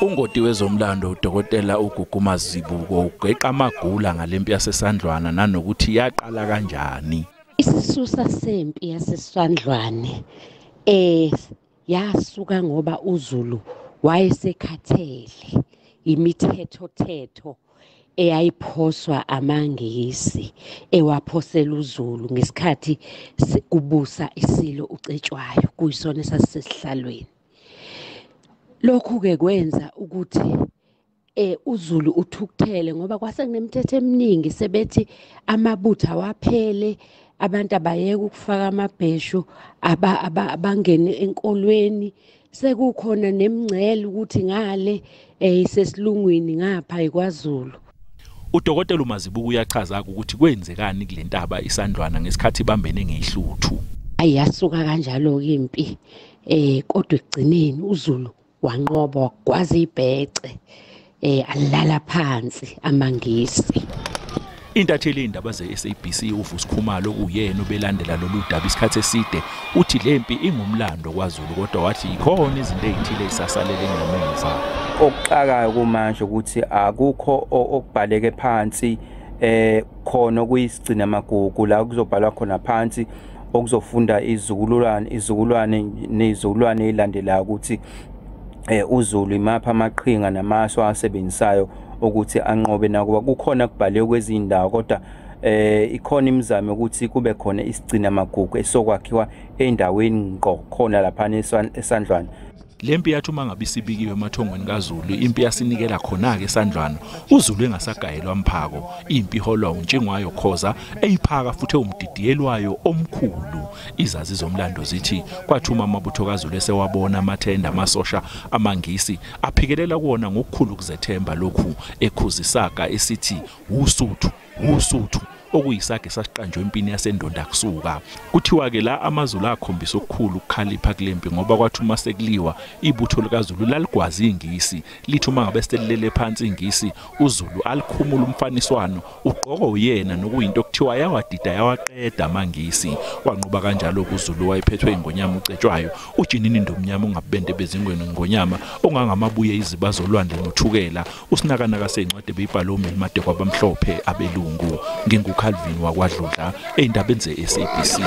Ungoti wezomlando udokotela uGugu Mazibuko ugeqa amagula ngalempi yasesandlwana nanokuthi yaqala kanjani. Isisusa sempi yasesandlwane yasuka ngoba uZulu wayesekhathele imithetho eyayiphoswa amangisi ewaphosela uZulu ngesikhathi kubusa isilo ucetshwayo kuyisona esasesihlalweni. Lokhu ke kwenza ukuthi uZulu uthukuthele ngoba kwase kunemithetho eminingi sebethi amabutho awaphele, abantu abayeke ukufaka amabheshu, abangene enkolweni, sekukhona nemingcele ukuthi ngale isesilungwini ngapha eKwaZulu. Udokotela uMazibuko uyachaza ukuthi kwenzekani kulentaba isandlwana ngesikhathi bambene ngehluthu. Ayasuka kanjalo ke impi kodwa ekugcineni uZulu wanqoba kwazi ibhece alala phansi amangisi. Intatheli indaba ze-SABC uVusikhumalo uyena obelandela lolu daba isikhathi eside uthi lempi ingumlando kwaZulu kodwa wathi ikhona izinto ezithile isasalele ngemuva. Okuxakayo kumanje ukuthi akukho okubhaleke phansi khona okuyisigcina amagugu la kuzobhalwa khona phansi okuzofunda izizukulwane nezizukulwane ezilandelayo ukuthi uZulu imapha amaqhinga namasu asebenzisayo ukuthi anqobe nakuba kukhona kubhaliwe kwezindawo kodwa ikhona imizamo ukuthi kube khona isigcina magugu esokwakhiwa endaweni ngqo khona lapha esandlwana. Lempi yathi uma ngabe isibikiwe emathongweni kaZulu impi yasinikela khona ke esandlwana uZulu engasagayelwa mphako impi holwa untshingwayo khoza eyiphaka futhi umdidiyelwayo omkhulu. Izazi zomlando zithi kwathuma amabutho kaZulu esewabona amathenda amasosha amangisi aphikelela kuona ngokukhulu kuzethemba lokhu ekhuzisaka esithi usuthu okuyisakhe sasiqanjwe empini yasendonda kusuka. Kuthiwa ke la amaZulu akhombisa okukhulu ukukhalipha kulempi ngoba kwathi uma sekuliwa ibutho likaZulu laligwazi ingisi lithi uma ngabe selilele phansi ingisi uZulu alikhumula umfaniswano uqoko uyena nokuyinto okuthiwa yawadida yawaqeda amangisi. Wanqoba kanjalo kuZulu wayephethwe ingonyama ucetshwayo ujinini ndomnyama ongabende bezingweni ngonyama ongangamabuye izibazolwandle nothukela usinakanaka sencwadi beyibhala omimade kwabamhlophe abelungu. Calvin wakwadludla endabeni ze-SABC.